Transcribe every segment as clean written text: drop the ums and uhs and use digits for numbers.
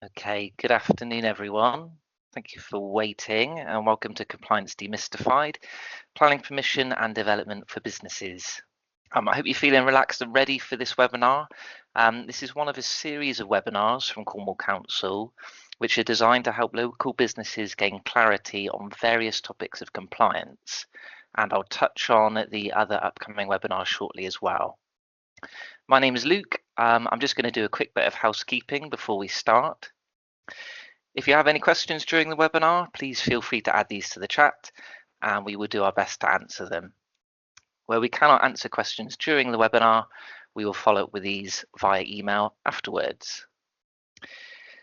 Okay, good afternoon, everyone. Thank you for waiting and welcome to Compliance Demystified, Planning Permission and Development for Businesses. I hope you're feeling relaxed and ready for this webinar. This is one of a series of webinars from Cornwall Council, which are designed to help local businesses gain clarity on various topics of compliance. And I'll touch on the other upcoming webinars shortly as well. My name is Luke. I'm just going to do a quick bit of housekeeping before we start. If you have any questions during the webinar, please feel free to add these to the chat and we will do our best to answer them. Where we cannot answer questions during the webinar, we will follow up with these via email afterwards.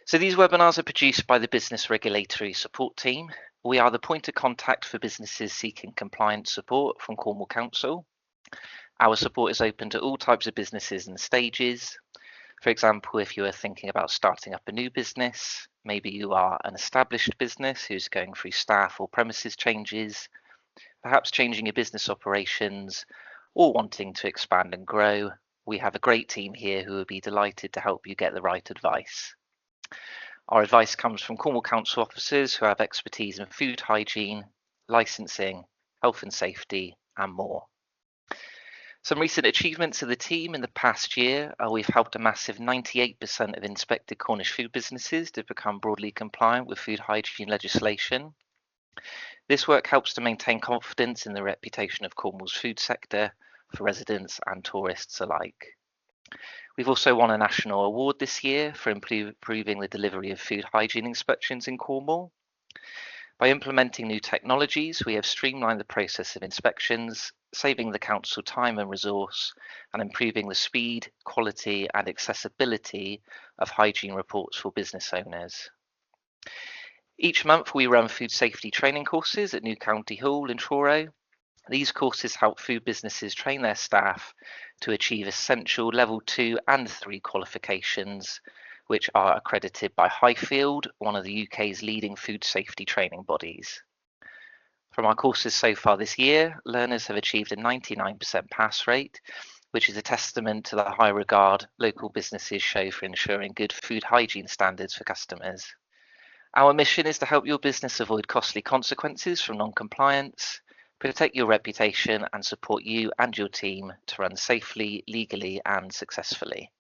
So these webinars are produced by the Business Regulatory Support Team. We are the point of contact for businesses seeking compliance support from Cornwall Council. Our support is open to all types of businesses and stages. For example, if you are thinking about starting up a new business, maybe you are an established business who's going through staff or premises changes, perhaps changing your business operations, or wanting to expand and grow, we have a great team here who will be delighted to help you get the right advice. Our advice comes from Cornwall Council officers who have expertise in food hygiene, licensing, health and safety, and more. Some recent achievements of the team in the past year are we've helped a massive 98% of inspected Cornish food businesses to become broadly compliant with food hygiene legislation. This work helps to maintain confidence in the reputation of Cornwall's food sector for residents and tourists alike. We've also won a national award this year for improving the delivery of food hygiene inspections in Cornwall. By implementing new technologies, we have streamlined the process of inspections, saving the council time and resource, and improving the speed, quality, and accessibility of hygiene reports for business owners. Each month, we run food safety training courses at New County Hall in Truro. These courses help food businesses train their staff to achieve essential level 2 and 3 qualifications, which are accredited by Highfield, one of the UK's leading food safety training bodies. From our courses so far this year, learners have achieved a 99% pass rate, which is a testament to the high regard local businesses show for ensuring good food hygiene standards for customers. Our mission is to help your business avoid costly consequences from non-compliance, protect your reputation, and support you and your team to run safely, legally, and successfully.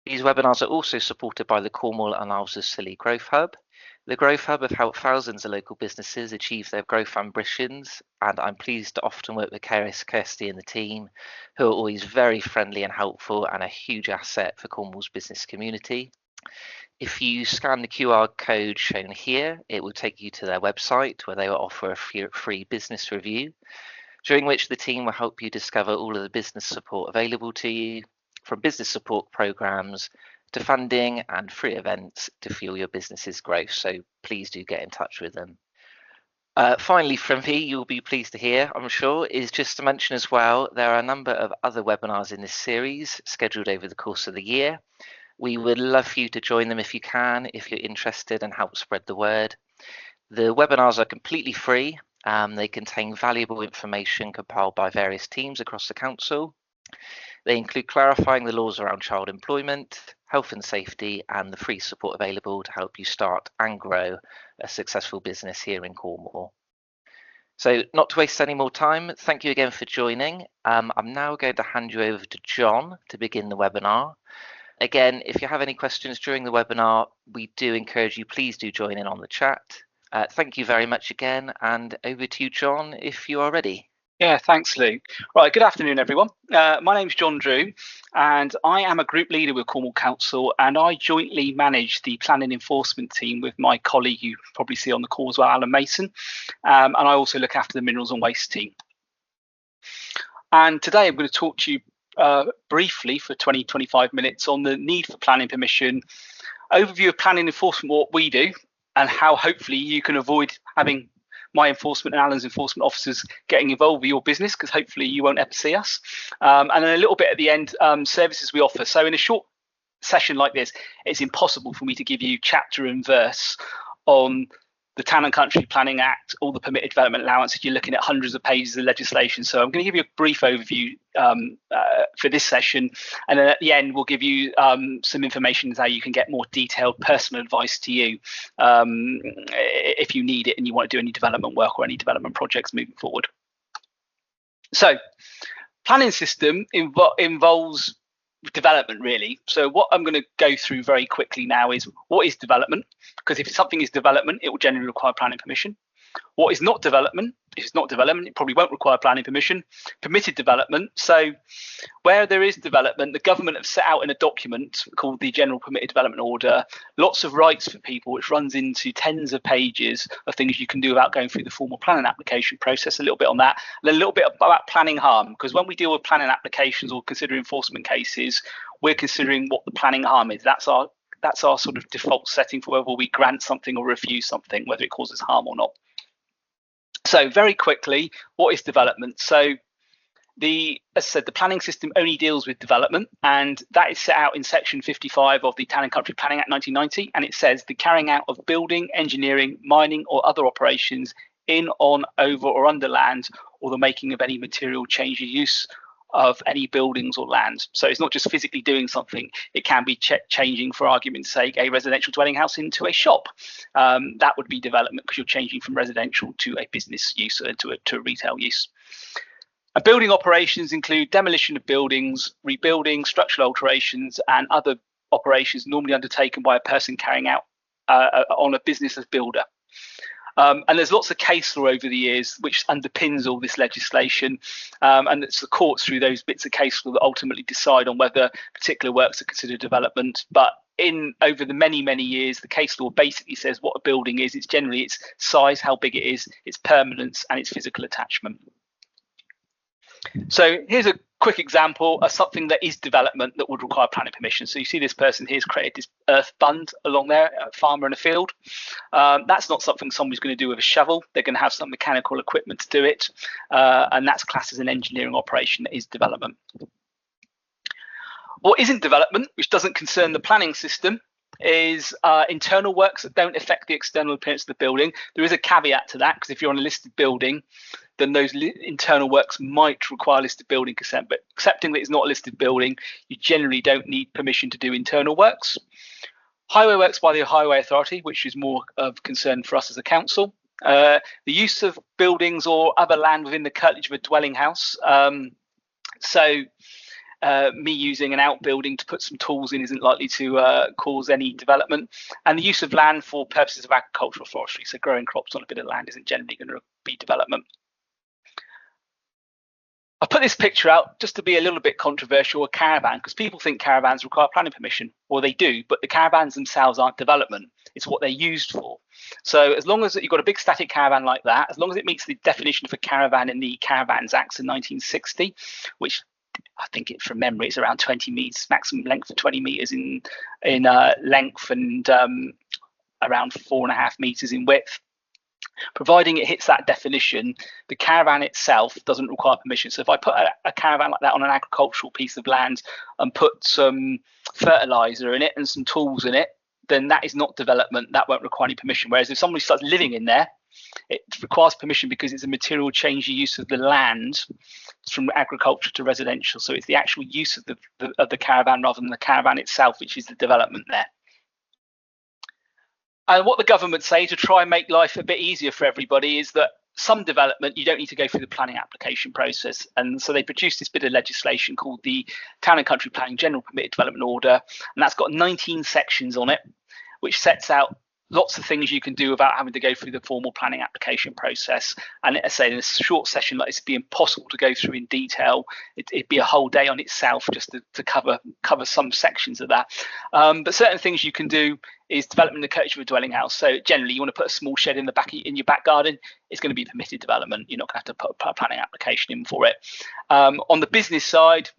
These webinars are also supported by the Cornwall and Isles of Scilly Growth Hub. The Growth Hub have helped thousands of local businesses achieve their growth ambitions, and I'm pleased to often work with Kirsty and the team, who are always very friendly and helpful and a huge asset for Cornwall's business community. If you scan the QR code shown here, it will take you to their website where they will offer a free business review, during which the team will help you discover all of the business support available to you, from business support programs to funding and free events to fuel your business's growth. So please do get in touch with them. Finally, from me, you'll be pleased to hear, I'm sure, is just to mention as well, there are a number of other webinars in this series scheduled over the course of the year. We would love for you to join them if you can, if you're interested, and help spread the word. The webinars are completely free. They contain valuable information compiled by various teams across the council. They include clarifying the laws around child employment, health and safety, and the free support available to help you start and grow a successful business here in Cornwall. So not to waste any more time, thank you again for joining. I'm now going to hand you over to John to begin the webinar. Again, if you have any questions during the webinar, we do encourage you, please do join in on the chat. Thank you very much again, and over to you, John, if you are ready. Yeah, thanks, Luke. Right, good afternoon, everyone. My name's John Drew, and I am a group leader with Cornwall Council, and I jointly manage the planning enforcement team with my colleague you probably see on the call as well, Alan Mason, and I also look after the minerals and waste team. And today I'm going to talk to you briefly for 20-25 minutes on the need for planning permission, overview of planning enforcement, what we do, and how hopefully you can avoid having my enforcement and Alan's enforcement officers getting involved with your business, because hopefully you won't ever see us. And then a little bit at the end, services we offer. So in a short session like this, it's impossible for me to give you chapter and verse on the Town and Country Planning Act, all the permitted development allowances, you're looking at hundreds of pages of legislation. So I'm going to give you a brief overview for this session, and then at the end we'll give you some information as how you can get more detailed personal advice to you if you need it and you want to do any development work or any development projects moving forward. So planning system involves development, really. So what I'm going to go through very quickly now is what is development, because if something is development, it will generally require planning permission. What is not development? If it's not development, it probably won't require planning permission. Permitted development. So where there is development, the government have set out in a document called the General Permitted Development Order lots of rights for people, which runs into tens of pages of things you can do without going through the formal planning application process. A little bit on that, and a little bit about planning harm, because when we deal with planning applications or consider enforcement cases, we're considering what the planning harm is. That's our sort of default setting for whether we grant something or refuse something, whether it causes harm or not. So very quickly, what is development? So as I said, the planning system only deals with development, and that is set out in section 55 of the Town and Country Planning Act 1990, and it says the carrying out of building, engineering, mining or other operations in, on, over or under land, or the making of any material change of use of any buildings or land. So it's not just physically doing something, it can be changing, for argument's sake, a residential dwelling house into a shop. That would be development, because you're changing from residential to a business use, to a retail use. And building operations include demolition of buildings, rebuilding, structural alterations and other operations normally undertaken by a person carrying out on a business as builder. And there's lots of case law over the years which underpins all this legislation, and it's the courts through those bits of case law that ultimately decide on whether particular works are considered development. But over the many years, the case law basically says what a building is. It's generally its size, how big it is, its permanence and its physical attachment. So here's a quick example of something that is development that would require planning permission. So you see this person here's created this earth bund along there, a farmer in a field. That's not something somebody's going to do with a shovel. They're going to have some mechanical equipment to do it, and that's classed as an engineering operation that is development. What isn't development, which doesn't concern the planning system, is internal works that don't affect the external appearance of the building. There is a caveat to that, because if you're on a listed building, then those internal works might require listed building consent, but accepting that it's not a listed building, you generally don't need permission to do internal works. Highway works by the Highway Authority, which is more of concern for us as a council. The use of buildings or other land within the curtilage of a dwelling house. Me using an outbuilding to put some tools in isn't likely to cause any development. And the use of land for purposes of agricultural forestry, so growing crops on a bit of land, isn't generally going to be development. I put this picture out just to be a little bit controversial, a caravan, because people think caravans require planning permission. Well, they do, but the caravans themselves aren't development. It's what they're used for. So as long as you've got a big static caravan like that, as long as it meets the definition of a caravan in the Caravans Act in 1960, which I think from memory is around 20 meters, maximum length of 20 meters in length and around 4.5 meters in width. Providing it hits that definition, the caravan itself doesn't require permission. So if I put a caravan like that on an agricultural piece of land and put some fertilizer in it and some tools in it, then that is not development. That won't require any permission. Whereas if somebody starts living in there, it requires permission because it's a material change of use of the land from agriculture to residential. So it's the actual use of the caravan rather than the caravan itself, which is the development there. And what the government say to try and make life a bit easier for everybody is that some development, you don't need to go through the planning application process. And so they produced this bit of legislation called the Town and Country Planning General Permitted Development Order. And that's got 19 sections on it, which sets out lots of things you can do without having to go through the formal planning application process. And as I say, in a short session like this, it'd be impossible to go through in detail. It'd be a whole day on itself just to cover some sections of that. But certain things you can do is development in the curtilage of a dwelling house. So generally, you want to put a small shed in your back garden. It's going to be permitted development. You're not going to have to put a planning application in for it. On the business side,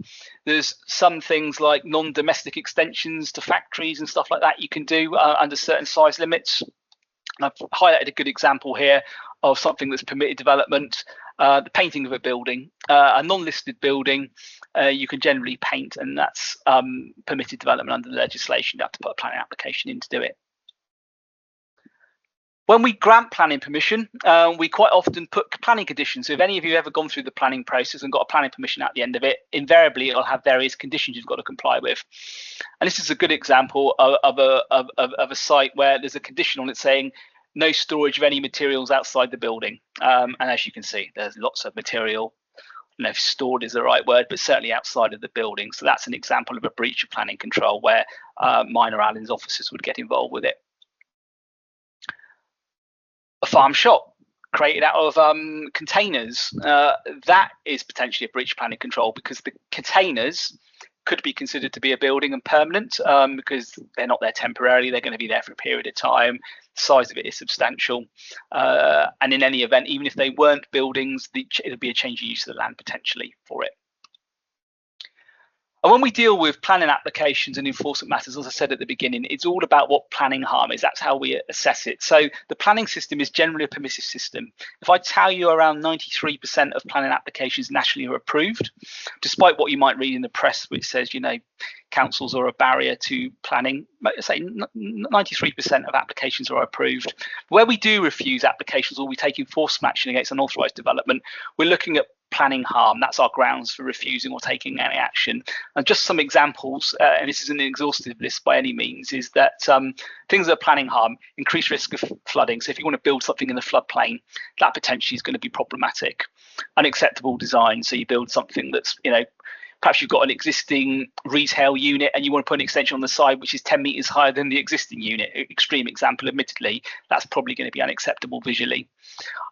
there's some things like non-domestic extensions to factories and stuff like that you can do under certain size limits. And I've highlighted a good example here of something that's permitted development. The painting of a building, a non-listed building, you can generally paint, and that's permitted development under the legislation. You have to put a planning application in to do it. When we grant planning permission, we quite often put planning conditions. So if any of you have ever gone through the planning process and got a planning permission at the end of it, invariably it'll have various conditions you've got to comply with. And this is a good example of a site where there's a condition on it saying no storage of any materials outside the building. And as you can see, there's lots of material. I don't know if stored is the right word, but certainly outside of the building. So that's an example of a breach of planning control where minor Allen's officers would get involved with it. A farm shop created out of containers, that is potentially a breach of planning control, because the containers could be considered to be a building and permanent, because they're not there temporarily, they're going to be there for a period of time. The size of it is substantial, and in any event, even if they weren't buildings, it'll be a change of use of the land potentially for it. And when we deal with planning applications and enforcement matters, as I said at the beginning, it's all about what planning harm is. That's how we assess it. So the planning system is generally a permissive system. If I tell you around 93% of planning applications nationally are approved, despite what you might read in the press, which says, you know, councils are a barrier to planning, say 93% of applications are approved. Where we do refuse applications or we take enforcement action against unauthorised development, we're looking at planning harm. That's our grounds for refusing or taking any action. And just some examples, and this isn't an exhaustive list by any means, is that things that are planning harm: increased risk of flooding. So if you want to build something in the floodplain, that potentially is going to be problematic. Unacceptable design. So you build something that's, you know, perhaps you've got an existing retail unit and you want to put an extension on the side which is 10 meters higher than the existing unit. Extreme example, admittedly, that's probably going to be unacceptable visually.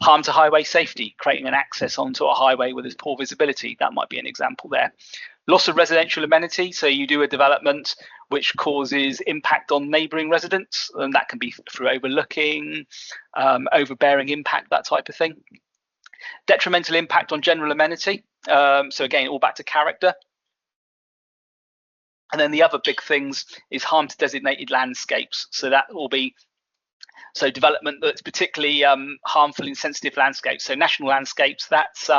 Harm to highway safety, creating an access onto a highway where there's poor visibility, that might be an example there. Loss of residential amenity, so you do a development which causes impact on neighbouring residents, and that can be through overlooking, overbearing impact, that type of thing. Detrimental impact on general amenity, so again, all back to character. And then the other big things is harm to designated landscapes. So that will be development that's particularly harmful in sensitive landscapes. So national landscapes, that's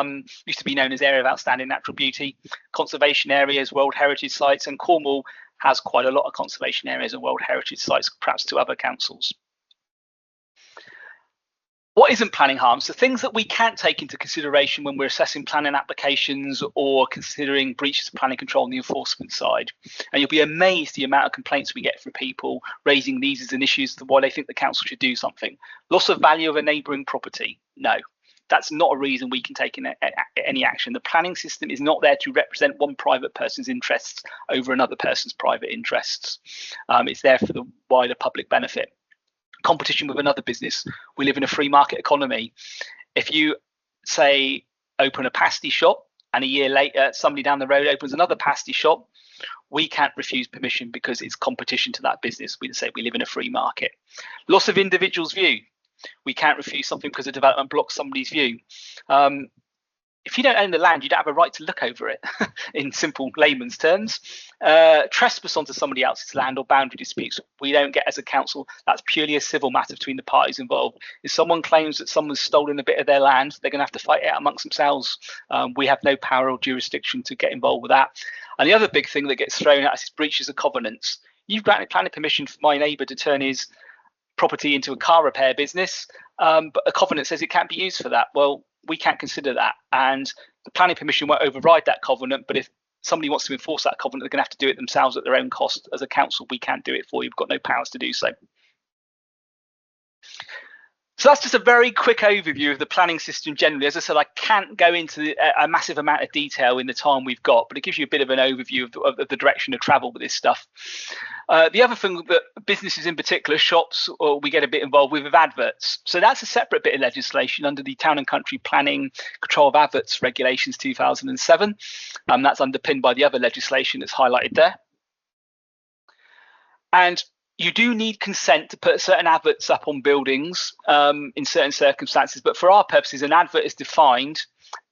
used to be known as area of outstanding natural beauty, conservation areas, World Heritage sites, and Cornwall has quite a lot of conservation areas and World Heritage sites, perhaps to other councils. What isn't planning harm? So things that we can't take into consideration when we're assessing planning applications or considering breaches of planning control on the enforcement side. And you'll be amazed the amount of complaints we get from people raising these as an issue as to why they think the council should do something. Loss of value of a neighbouring property. No, that's not a reason we can take any action. The planning system is not there to represent one private person's interests over another person's private interests. It's there for the wider public benefit. Competition with another business. We live in a free market economy. If you say open a pasty shop and a year later somebody down the road opens another pasty shop, we can't refuse permission because it's competition to that business. We say we live in a free market. Loss of individual's view. We can't refuse something because a development blocks somebody's view. If you don't own the land, you don't have a right to look over it, in simple layman's terms. Trespass onto somebody else's land or boundary disputes, we don't get as a council. That's purely a civil matter between the parties involved. If someone claims that someone's stolen a bit of their land, they're going to have to fight it out amongst themselves. We have no power or jurisdiction to get involved with that. And the other big thing that gets thrown at us is breaches of covenants. You've granted planning permission for my neighbour to turn his property into a car repair business, but a covenant says it can't be used for that. Well, we can't consider that, and the planning permission won't override that covenant. But if somebody wants to enforce that covenant, they're going to have to do it themselves at their own cost. As a council, we can't do it for you. We've got no powers to do so. So that's just a very quick overview of the planning system generally. As I said, I can't go into a massive amount of detail in the time we've got, but it gives you a bit of an overview of the direction of travel with this stuff. The other thing that businesses in particular, shops, or we get a bit involved with adverts. So that's a separate bit of legislation under the Town and Country Planning Control of Adverts Regulations 2007. That's underpinned by the other legislation that's highlighted there. And you do need consent to put certain adverts up on buildings in certain circumstances, but for our purposes, an advert is defined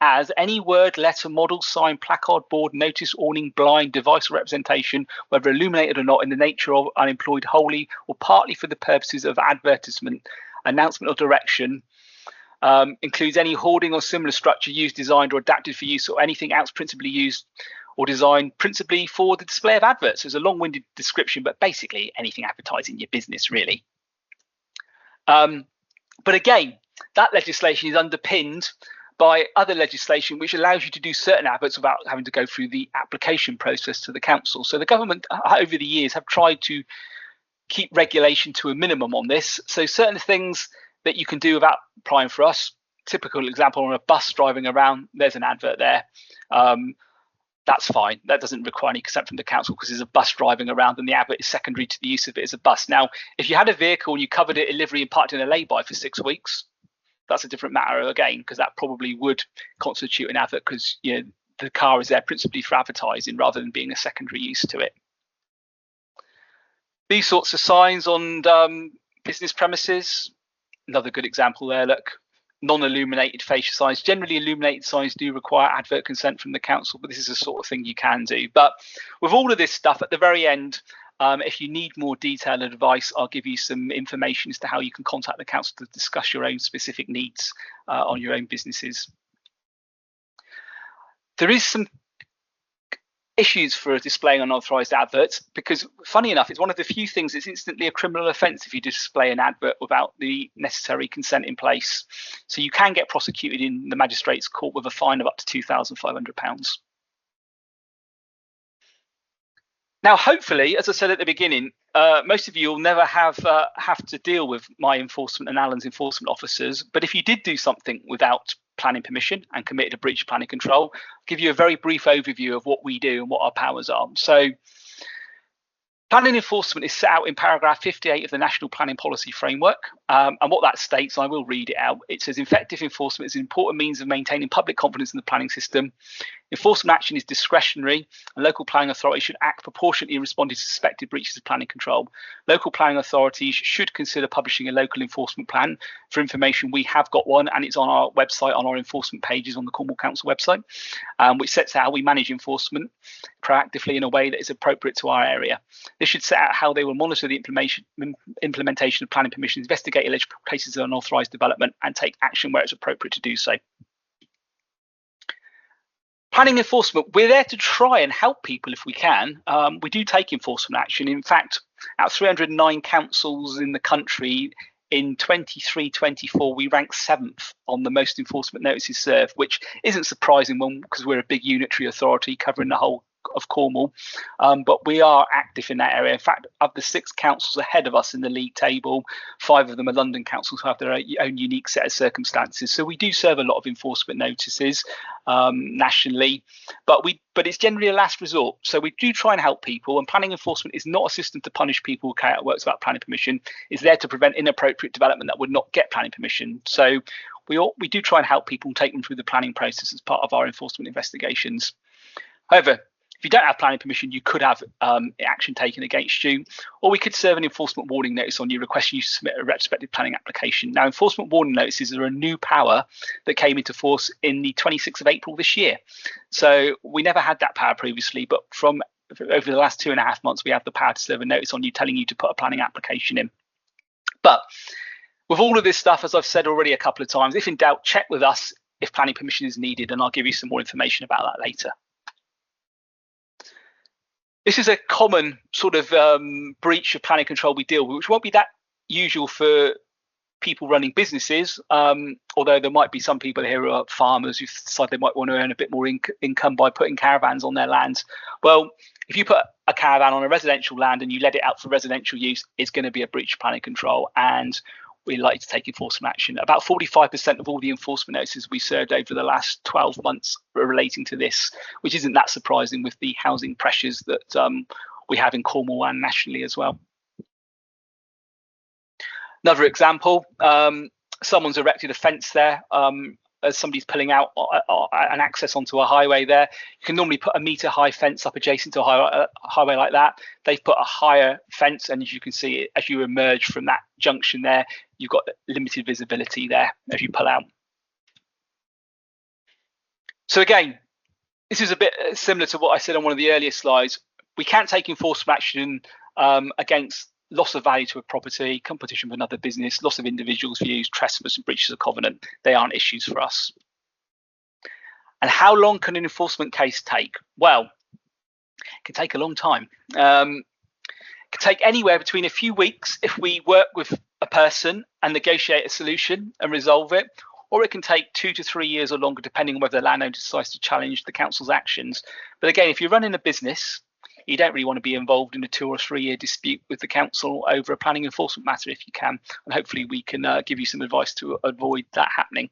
as any word, letter, model, sign, placard, board, notice, awning, blind, device or representation, whether illuminated or not, in the nature of unemployed wholly or partly for the purposes of advertisement, announcement or direction, includes any hoarding or similar structure used, designed or adapted for use, or anything else principally used or designed principally for the display of adverts. There's a long-winded description, but basically anything advertising your business, really. But again, that legislation is underpinned by other legislation which allows you to do certain adverts without having to go through the application process to the council. So the government over the years have tried to keep regulation to a minimum on this. So certain things that you can do without applying for us, typical example, on a bus driving around, there's an advert there. That's fine. That doesn't require any consent from the council because there's a bus driving around and the advert is secondary to the use of it as a bus. Now, if you had a vehicle and you covered it in livery and parked in a lay-by for 6 weeks, that's a different matter again, because that probably would constitute an advert because the car is there principally for advertising rather than being a secondary use to it. These sorts of signs on business premises, another good example there, look. Non-illuminated fascia signs. Generally, illuminated signs do require advert consent from the council, but this is the sort of thing you can do. But with all of this stuff, at the very end, if you need more detailed advice, I'll give you some information as to how you can contact the council to discuss your own specific needs on your own businesses. There is some issues for displaying unauthorised adverts because, funny enough, it's one of the few things that's instantly a criminal offence if you display an advert without the necessary consent in place. So you can get prosecuted in the magistrates' court with a fine of up to £2,500. Now, hopefully, as I said at the beginning, most of you will never have to deal with my enforcement and Alan's enforcement officers. But if you did do something without planning permission and committed a breach of planning control, I'll give you a very brief overview of what we do and what our powers are. So planning enforcement is set out in paragraph 58 of the National Planning Policy Framework. And what that states, I will read it out. It says effective enforcement is an important means of maintaining public confidence in the planning system. Enforcement action is discretionary, and local planning authorities should act proportionately in responding to suspected breaches of planning control. Local planning authorities should consider publishing a local enforcement plan. For information, we have got one, and it's on our website, on our enforcement pages on the Cornwall Council website, which sets out how we manage enforcement proactively in a way that is appropriate to our area. This should set out how they will monitor the implementation of planning permissions, investigate alleged cases of unauthorised development, and take action where it's appropriate to do so. Planning enforcement, we're there to try and help people if we can. We do take enforcement action. In fact, out of 309 councils in the country, in 23-24, we ranked 7th on the most enforcement notices served, which isn't surprising because we're a big unitary authority covering the whole of Cornwall, but we are active in that area. In fact, of the 6 councils ahead of us in the league table, 5 of them are London councils who have their own unique set of circumstances. So we do serve a lot of enforcement notices nationally, but it's generally a last resort. So we do try and help people, and planning enforcement is not a system to punish people who carry out works without planning permission. It's there to prevent inappropriate development that would not get planning permission. So we do try and help people and take them through the planning process as part of our enforcement investigations. However, if you don't have planning permission, you could have action taken against you, or we could serve an enforcement warning notice on you requesting you to submit a retrospective planning application. Now, enforcement warning notices are a new power that came into force in the 26th of April this year. So we never had that power previously, but from over the last 2.5 months, we have the power to serve a notice on you telling you to put a planning application in. But with all of this stuff, as I've said already a couple of times, if in doubt, check with us if planning permission is needed, and I'll give you some more information about that later. This is a common sort of breach of planning control we deal with, which won't be that usual for people running businesses, although there might be some people here who are farmers who decide they might want to earn a bit more income by putting caravans on their land. Well, if you put a caravan on a residential land and you let it out for residential use, it's going to be a breach of planning control, and we're likely to take enforcement action. About 45% of all the enforcement notices we served over the last 12 months are relating to this, which isn't that surprising with the housing pressures that we have in Cornwall and nationally as well. Another example, someone's erected a fence there as somebody's pulling out an access onto a highway there. You can normally put a metre-high fence up adjacent to a highway like that. They've put a higher fence, and as you can see, as you emerge from that junction there, you've got limited visibility there as you pull out. So again, this is a bit similar to what I said on one of the earlier slides. We can't take enforcement action against loss of value to a property, competition with another business, loss of individuals' views, trespass and breaches of covenant. They aren't issues for us. And how long can an enforcement case take? Well, it can take a long time. It can take anywhere between a few weeks if we work with a person and negotiate a solution and resolve it, or it can take 2 to 3 years or longer, depending on whether the landowner decides to challenge the council's actions. But again, if you're running a business, you don't really want to be involved in a 2 or 3 year dispute with the council over a planning enforcement matter if you can. And hopefully we can give you some advice to avoid that happening.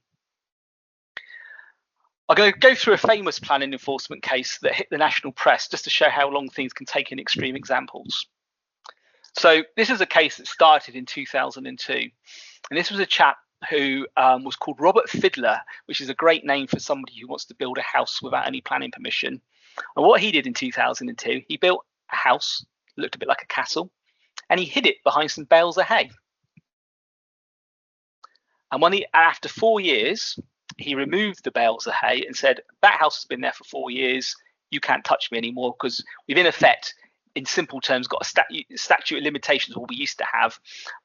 I'm going to go through a famous planning enforcement case that hit the national press just to show how long things can take in extreme examples. So this is a case that started in 2002. And this was a chap who was called Robert Fiddler, which is a great name for somebody who wants to build a house without any planning permission. And what he did in 2002, he built a house, looked a bit like a castle, and he hid it behind some bales of hay. And after 4 years, he removed the bales of hay and said, that house has been there for 4 years, you can't touch me anymore, because we've in effect, in simple terms, got a statute of limitations, what we used to have,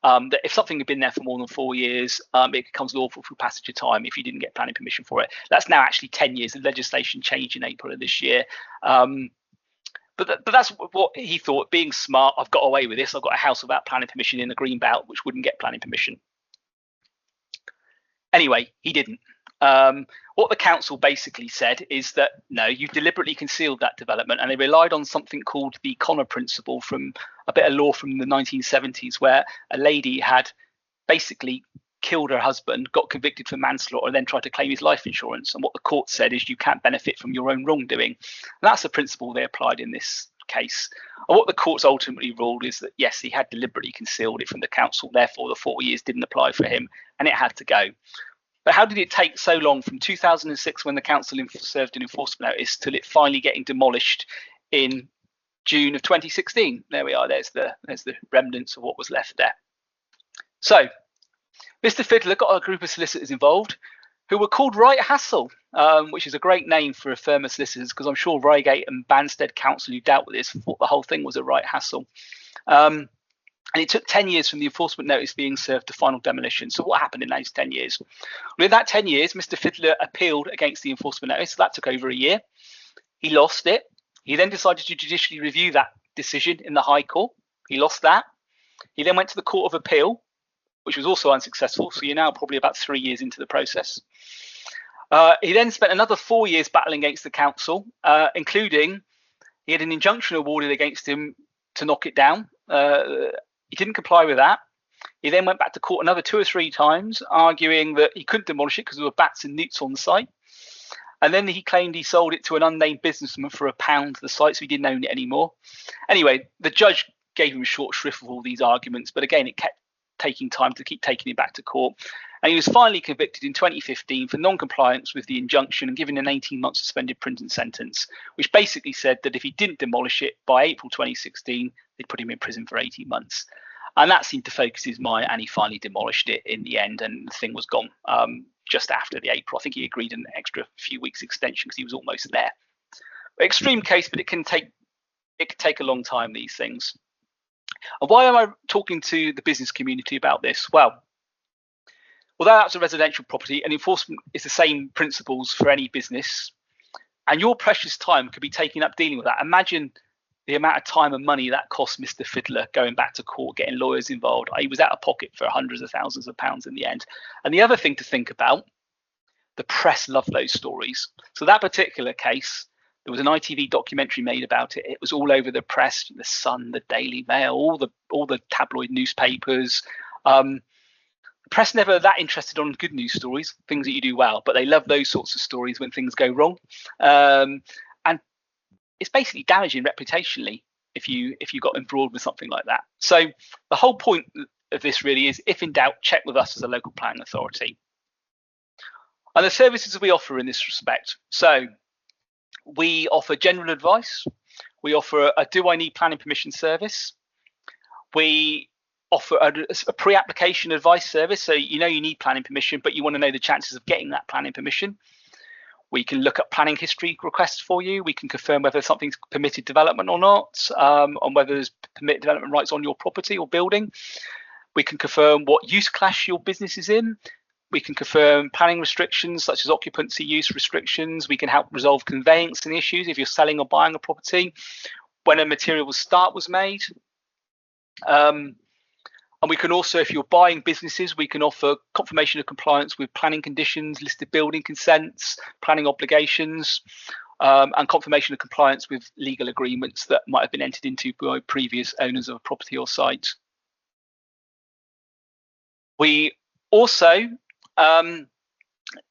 that if something had been there for more than 4 years, it becomes lawful through passage of time if you didn't get planning permission for it. That's now actually 10 years. The legislation changed in April of this year. But that's what he thought, being smart, I've got away with this. I've got a house without planning permission in the green belt, which wouldn't get planning permission. Anyway, he didn't. What the council basically said is that, no, you deliberately concealed that development, and they relied on something called the Connor principle from a bit of law from the 1970s, where a lady had basically killed her husband, got convicted for manslaughter, and then tried to claim his life insurance. And what the court said is you can't benefit from your own wrongdoing. And that's the principle they applied in this case. And what the courts ultimately ruled is that, yes, he had deliberately concealed it from the council, therefore the 4 years didn't apply for him, and it had to go. But how did it take so long from 2006, when the council served an enforcement notice, till it finally getting demolished in June of 2016? There we are. There's the remnants of what was left there. So Mr. Fiddler got a group of solicitors involved who were called Right Hassle, which is a great name for a firm of solicitors, because I'm sure Reigate and Banstead Council, who dealt with this, thought the whole thing was a right hassle. And it took 10 years from the enforcement notice being served to final demolition. So what happened in those 10 years? Well, in that 10 years, Mr. Fiddler appealed against the enforcement notice. So that took over a year. He lost it. He then decided to judicially review that decision in the High Court. He lost that. He then went to the Court of Appeal, which was also unsuccessful. So you're now probably about 3 years into the process. He then spent another 4 years battling against the council, including he had an injunction awarded against him to knock it down. He didn't comply with that. He then went back to court another 2 or 3 times, arguing that he couldn't demolish it because there were bats and newts on the site. And then he claimed he sold it to an unnamed businessman for £1 to the site, so he didn't own it anymore. Anyway, the judge gave him a short shrift of all these arguments, but again, it kept taking time to keep taking him back to court. And he was finally convicted in 2015 for non-compliance with the injunction and given an 18-month suspended prison sentence, which basically said that if he didn't demolish it by April 2016, they'd put him in prison for 18 months. And that seemed to focus his mind, and he finally demolished it in the end, and the thing was gone just after the April. I think he agreed an extra few weeks extension because he was almost there. Extreme case, but it can take a long time, these things. And why am I talking to the business community about this? Well, although that's a residential property, and enforcement is the same principles for any business, and your precious time could be taken up dealing with that. Imagine the amount of time and money that cost Mr. Fiddler going back to court, getting lawyers involved. He was out of pocket for hundreds of thousands of pounds in the end. And the other thing to think about, the press love those stories. So that particular case, there was an ITV documentary made about it. It was all over the press, the Sun, the Daily Mail, all the tabloid newspapers. The press never that interested on good news stories, things that you do well, but they love those sorts of stories when things go wrong. And it's basically damaging reputationally if you got embroiled with something like that. So the whole point of this really is, if in doubt, check with us as a local planning authority. And the services we offer in this respect. So we offer general advice. We offer a do I need planning permission service. We offer a pre-application advice service. So you know you need planning permission, but you want to know the chances of getting that planning permission. We can look at planning history requests for you. We can confirm whether something's permitted development or not, on whether there's permitted development rights on your property or building. We can confirm what use class your business is in. We can confirm planning restrictions such as occupancy use restrictions. We can help resolve conveyancing issues if you're selling or buying a property, when a material start was made. And And we can also, if you're buying businesses, we can offer confirmation of compliance with planning conditions, listed building consents, planning obligations, and confirmation of compliance with legal agreements that might have been entered into by previous owners of a property or site. We also can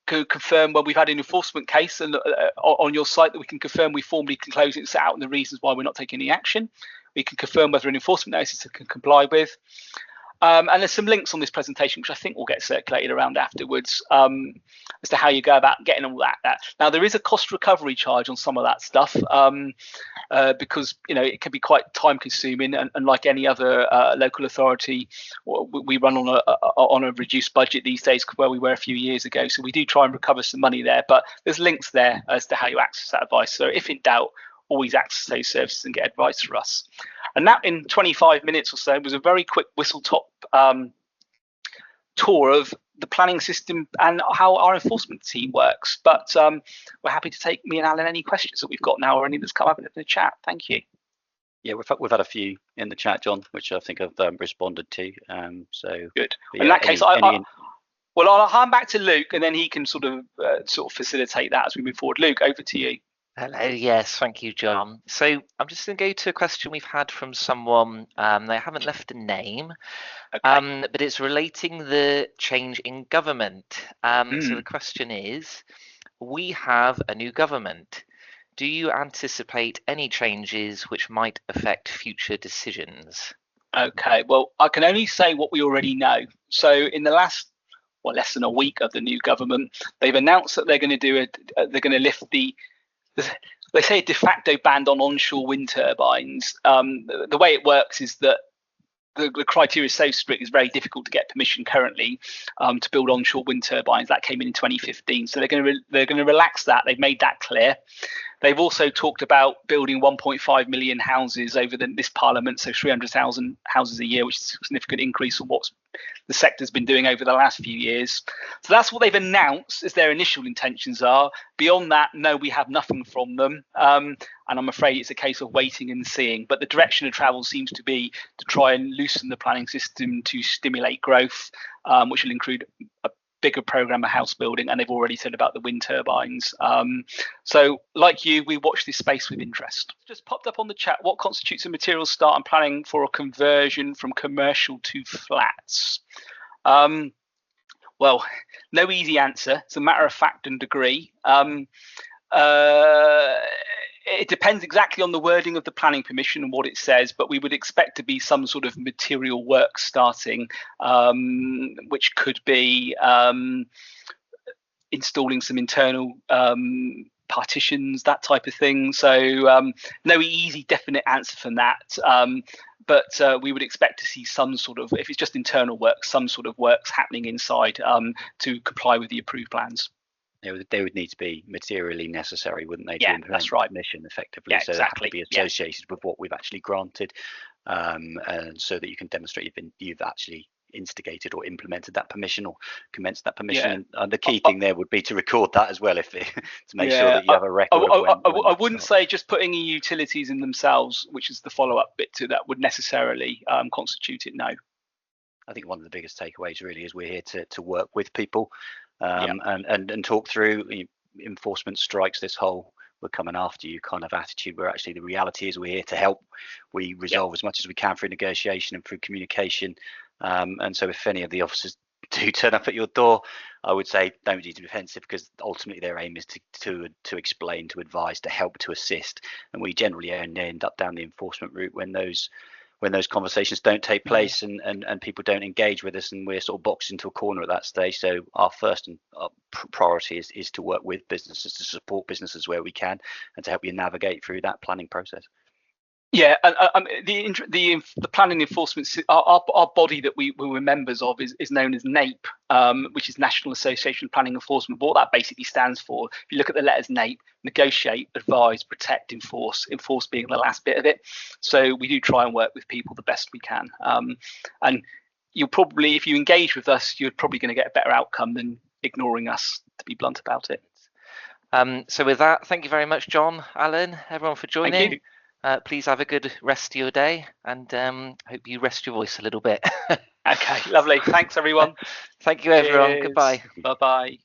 confirm when we've had an enforcement case and on your site that we can confirm we formally can close it and set out the reasons why we're not taking any action. We can confirm whether an enforcement notice can comply with. And there's some links on this presentation, which I think will get circulated around afterwards, as to how you go about getting all that. Now, there is a cost recovery charge on some of that stuff, because it can be quite time consuming, and like any other local authority, we run on a reduced budget these days where we were a few years ago. So we do try and recover some money there, but there's links there as to how you access that advice. So if in doubt, always access those services and get advice from us. And that, in 25 minutes or so, was a very quick whistle-top tour of the planning system and how our enforcement team works. But we're happy to take, me and Alan, any questions that we've got now or any that's come up in the chat. Thank you. Yeah, we've had a few in the chat, John, which I think I've responded to. So good. Yeah, in that case, I'll hand back to Luke, and then he can sort of facilitate that as we move forward. Luke, over to you. Hello, yes, thank you, John. So I'm just going to go to a question we've had from someone. They haven't left a name, Okay. but it's relating the change in government. So the question is, we have a new government. Do you anticipate any changes which might affect future decisions? Okay, well, I can only say what we already know. So in the last, less than a week of the new government, they've announced that they're going to lift they say a de facto ban on onshore wind turbines. The way it works is that the criteria is so strict, it's very difficult to get permission currently to build onshore wind turbines. That came in 2015, so they're going to relax that. They've made that clear. They've also talked about building 1.5 million houses over this parliament, so 300,000 houses a year, which is a significant increase on what the sector's been doing over the last few years. So that's what they've announced as their initial intentions are. Beyond that, no, we have nothing from them. And I'm afraid it's a case of waiting and seeing. But the direction of travel seems to be to try and loosen the planning system to stimulate growth, which will include a bigger program of house building, and they've already said about the wind turbines. So like you, we watch this space with interest. Just popped up on the chat, what constitutes a material start and planning for a conversion from commercial to flats? Well, no easy answer. It's a matter of fact and degree. It depends exactly on the wording of the planning permission and what it says, but we would expect to be some sort of material work starting, which could be installing some internal partitions, that type of thing. So no easy definite answer from that, but we would expect to see some sort of, if it's just internal work, some sort of works happening inside to comply with the approved plans. They would need to be materially necessary, wouldn't they? Yeah, that's right. Mission effectively. Yeah, so exactly. They have to be associated with what we've actually granted, and so that you can demonstrate you've actually instigated or implemented that permission or commenced that permission. Yeah. And the key thing there would be to record that as well, to make sure that you have a record. I wouldn't say just putting in utilities in themselves, which is the follow-up bit to that, would necessarily constitute it. No. I think one of the biggest takeaways really is we're here to work with people. And talk through enforcement strikes this whole we're coming after you kind of attitude, where actually the reality is we're here to help. We resolve as much as we can through negotiation and through communication. And so if any of the officers do turn up at your door, I would say don't be defensive, because ultimately their aim is to explain, to advise, to help, to assist. And we generally end up down the enforcement route when those conversations don't take place and people don't engage with us, and we're sort of boxed into a corner at that stage. So our first priority is to work with businesses, to support businesses where we can, and to help you navigate through that planning process. Yeah, and the planning enforcement, our body that we're members of is known as NAPE, which is National Association of Planning Enforcement. But what that basically stands for, if you look at the letters NAPE, negotiate, advise, protect, enforce being the last bit of it. So we do try and work with people the best we can. And you'll probably, if you engage with us, you're probably going to get a better outcome than ignoring us, to be blunt about it. So with that, thank you very much, John, Alan, everyone for joining. Thank you. Please have a good rest of your day, and hope you rest your voice a little bit. Okay, lovely. Thanks, everyone. Thank you, everyone. Cheers. Goodbye. Bye-bye.